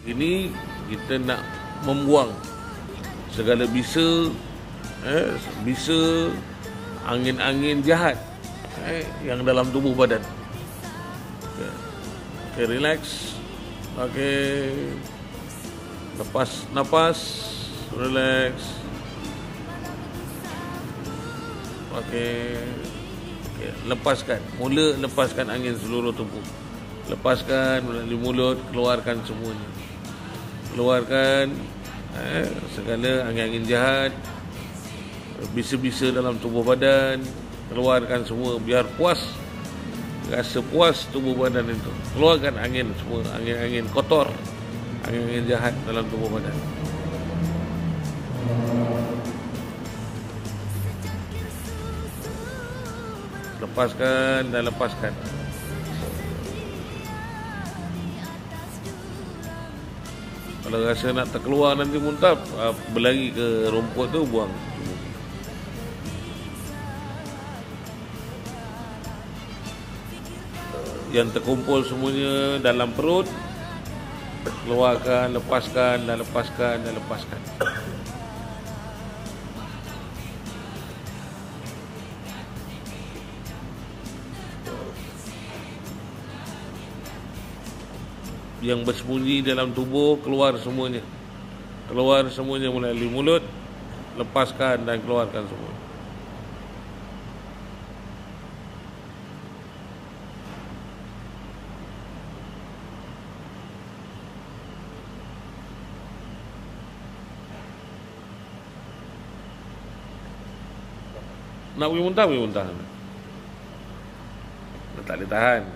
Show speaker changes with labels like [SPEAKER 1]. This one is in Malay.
[SPEAKER 1] Ini kita nak membuang segala bisa angin-angin jahat yang dalam tubuh badan. Okay, relax. Okay, lepas nafas, relax. Okay, lepaskan. Mula lepaskan angin seluruh tubuh. Lepaskan melalui mulut, keluarkan semuanya. Keluarkan segala angin-angin jahat, bisa-bisa dalam tubuh badan. Keluarkan semua, biar puas. Rasa puas tubuh badan itu. Keluarkan angin semua, angin-angin kotor, angin-angin jahat dalam tubuh badan. Lepaskan dan lepaskan. Kalau rasa nak terkeluar nanti muntah, berlari ke rumput tu, buang. Yang terkumpul semuanya dalam perut, keluarkan, lepaskan dan lepaskan dan lepaskan. Yang bersembunyi dalam tubuh, keluar semuanya. Keluar semuanya melalui mulut, lepaskan dan keluarkan semua. Nak pergi muntah, pergi muntah. Tak boleh tahan.